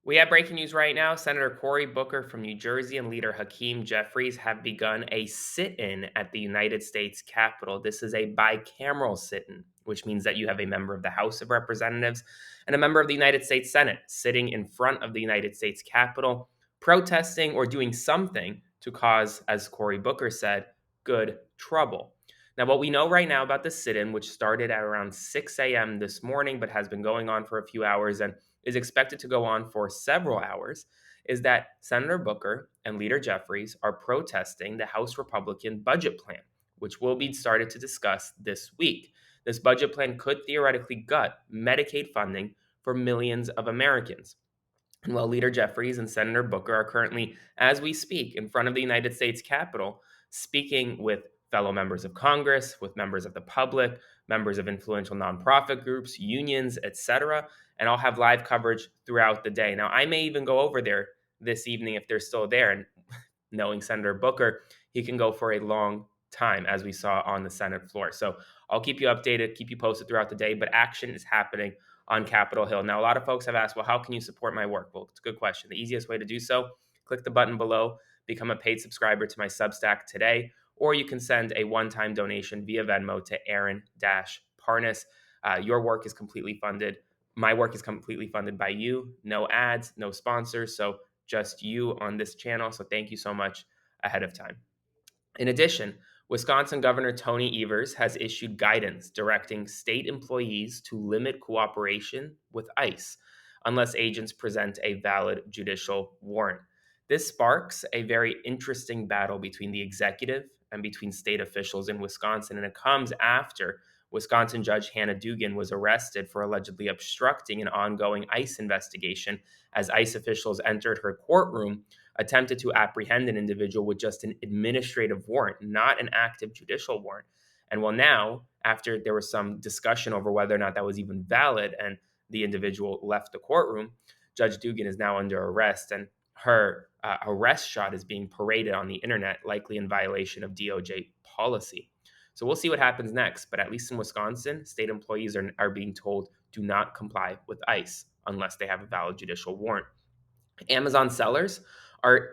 We have breaking news right now. Senator Cory Booker from New Jersey and leader Hakeem Jeffries have begun a sit in at the United States Capitol. This is a bicameral sit in, which means that you have a member of the House of Representatives and a member of the United States Senate sitting in front of the United States Capitol, protesting or doing something to cause, as Cory Booker said, good trouble. Now, what we know right now about the sit in, which started at around 6 a.m. this morning but has been going on for a few hours and is expected to go on for several hours, is that Senator Booker and Leader Jeffries are protesting the House Republican budget plan, which will be started to discuss this week. This budget plan could theoretically gut Medicaid funding for millions of Americans. And while Leader Jeffries and Senator Booker are currently, as we speak, in front of the United States Capitol, speaking with fellow members of Congress, with members of the public, members of influential nonprofit groups, unions, etc., and I'll have live coverage throughout the day. Now, I may even go over there this evening if they're still there. And knowing Senator Booker, he can go for a long time, as we saw on the Senate floor. So I'll keep you updated, keep you posted throughout the day, but action is happening on Capitol Hill. Now, a lot of folks have asked, well, how can you support my work? Well, it's a good question. The easiest way to do so, click the button below, become a paid subscriber to my Substack today, or you can send a one-time donation via Venmo to Aaron-Parnas. Your work is completely funded. My work is completely funded by you. No ads, no sponsors. So just you on this channel. So thank you so much ahead of time. In addition, Wisconsin Governor Tony Evers has issued guidance directing state employees to limit cooperation with ICE unless agents present a valid judicial warrant. This sparks a very interesting battle between the executive and between state officials in Wisconsin, and it comes after Wisconsin Judge Hannah Dugan was arrested for allegedly obstructing an ongoing ICE investigation as ICE officials entered her courtroom, attempted to apprehend an individual with just an administrative warrant, not an active judicial warrant. And well, now, after there was some discussion over whether or not that was even valid and the individual left the courtroom, Judge Dugan is now under arrest, and her arrest shot is being paraded on the internet, likely in violation of DOJ policy. So we'll see what happens next. But at least in Wisconsin, state employees are being told do not comply with ICE unless they have a valid judicial warrant. Amazon sellers are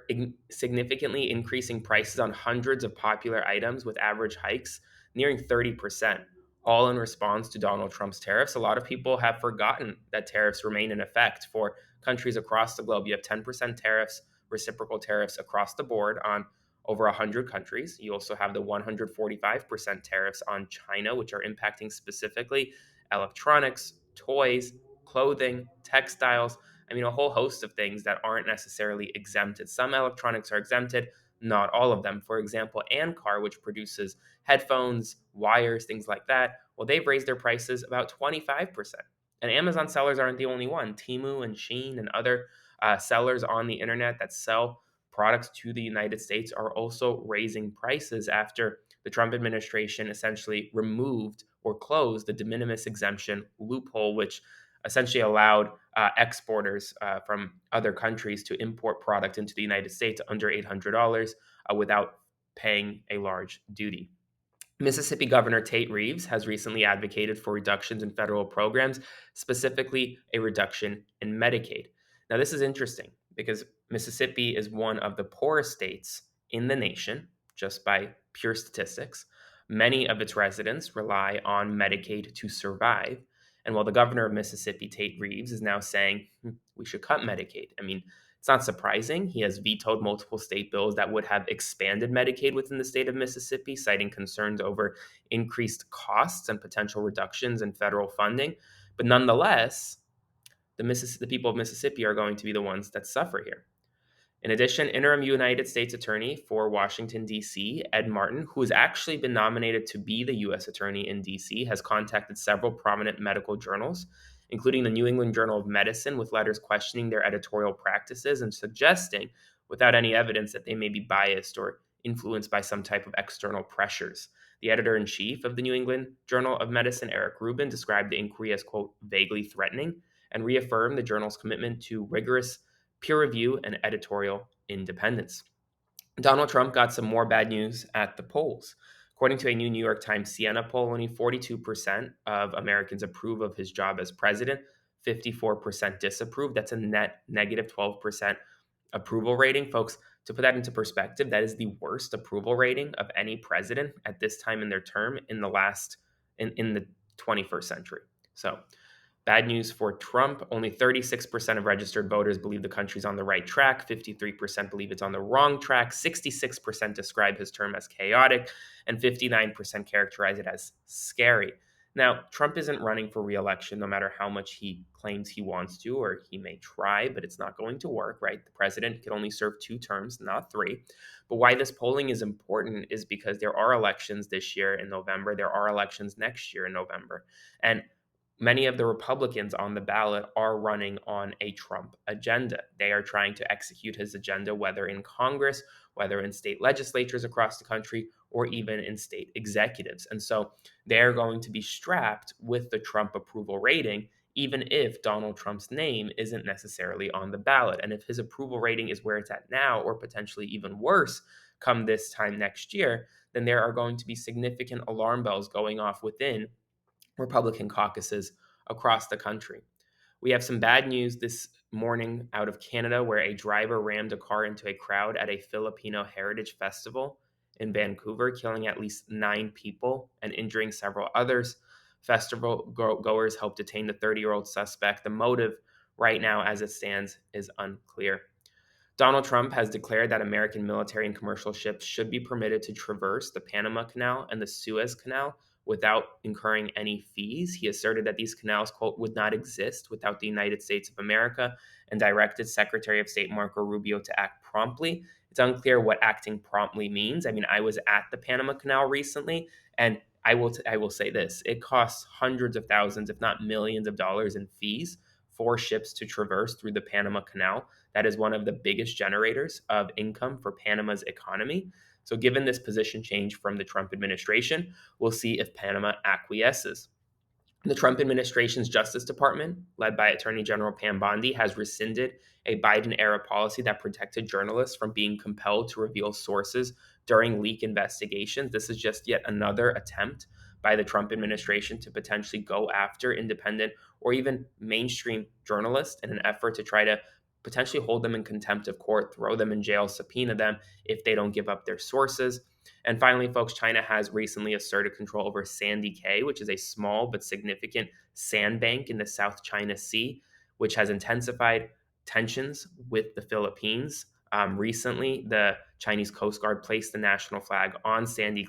significantly increasing prices on hundreds of popular items with average hikes nearing 30%, all in response to Donald Trump's tariffs. A lot of people have forgotten that tariffs remain in effect for countries across the globe. You have 10% tariffs, reciprocal tariffs across the board on over 100 countries. You also have the 145% tariffs on China, which are impacting specifically electronics, toys, clothing, textiles. I mean, a whole host of things that aren't necessarily exempted. Some electronics are exempted, not all of them. For example, Ancar, which produces headphones, wires, things like that, well, they've raised their prices about 25%. And Amazon sellers aren't the only one. Temu and Shein and other sellers on the internet that sell products to the United States are also raising prices after the Trump administration essentially removed or closed the de minimis exemption loophole, which essentially allowed exporters from other countries to import product into the United States under $800 without paying a large duty. Mississippi Governor Tate Reeves has recently advocated for reductions in federal programs, specifically a reduction in Medicaid. Now, this is interesting because Mississippi is one of the poorest states in the nation, just by pure statistics. Many of its residents rely on Medicaid to survive. And while the governor of Mississippi, Tate Reeves, is now saying we should cut Medicaid, I mean, it's not surprising. He has vetoed multiple state bills that would have expanded Medicaid within the state of Mississippi, citing concerns over increased costs and potential reductions in federal funding. But nonetheless, the people of Mississippi are going to be the ones that suffer here. In addition, interim United States Attorney for Washington, D.C., Ed Martin, who has actually been nominated to be the U.S. Attorney in D.C., has contacted several prominent medical journals, including the New England Journal of Medicine, with letters questioning their editorial practices and suggesting, without any evidence, that they may be biased or influenced by some type of external pressures. The editor in chief of the New England Journal of Medicine, Eric Rubin, described the inquiry as, quote, vaguely threatening, and reaffirmed the journal's commitment to rigorous peer review, and editorial independence. Donald Trump got some more bad news at the polls. According to a new New York Times Siena poll, only 42% of Americans approve of his job as president. 54% disapprove. That's a net negative 12% approval rating. Folks, to put that into perspective, that is the worst approval rating of any president at this time in their term in the 21st century. So bad news for Trump. Only 36% of registered voters believe the country's on the right track. 53% believe it's on the wrong track. 66% describe his term as chaotic. And 59% characterize it as scary. Now, Trump isn't running for re-election no matter how much he claims he wants to, or he may try, but it's not going to work, right? The president can only serve 2 terms, not 3. But why this polling is important is because there are elections this year in November. There are elections next year in November. And many of the Republicans on the ballot are running on a Trump agenda. They are trying to execute his agenda, whether in Congress, whether in state legislatures across the country, or even in state executives. And so they're going to be strapped with the Trump approval rating, even if Donald Trump's name isn't necessarily on the ballot. And if his approval rating is where it's at now, or potentially even worse come this time next year, then there are going to be significant alarm bells going off within Republican caucuses across the country. We have some bad news this morning out of Canada where a driver rammed a car into a crowd at a Filipino heritage festival in Vancouver, killing at least 9 people and injuring several others. Festival goers helped detain the 30-year-old suspect. The motive right now, as it stands, is unclear. Donald Trump has declared that American military and commercial ships should be permitted to traverse the Panama Canal and the Suez Canal without incurring any fees. He asserted that these canals, quote, would not exist without the United States of America and directed Secretary of State Marco Rubio to act promptly. It's unclear what acting promptly means. I mean, I was at the Panama Canal recently, and I will say this. It costs hundreds of thousands, if not millions of dollars in fees for ships to traverse through the Panama Canal. That is one of the biggest generators of income for Panama's economy. So, given this position change from the Trump administration, we'll see if Panama acquiesces. The Trump administration's Justice Department, led by Attorney General Pam Bondi, has rescinded a Biden era policy that protected journalists from being compelled to reveal sources during leak investigations. This is just yet another attempt by the Trump administration to potentially go after independent or even mainstream journalists in an effort to try to potentially hold them in contempt of court, throw them in jail, subpoena them if they don't give up their sources. And finally, folks, China has recently asserted control over Sandy Cay, which is a small but significant sandbank in the South China Sea, which has intensified tensions with the Philippines. Recently, the Chinese Coast Guard placed the national flag on Sandy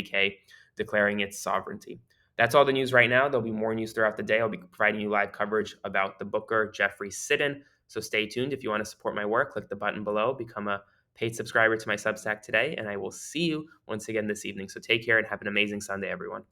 Cay, declaring its sovereignty. That's all the news right now. There'll be more news throughout the day. I'll be providing you live coverage about the Booker Jeffries sit-in. So stay tuned. If you want to support my work, click the button below, become a paid subscriber to my Substack today, and I will see you once again this evening. So take care and have an amazing Sunday, everyone.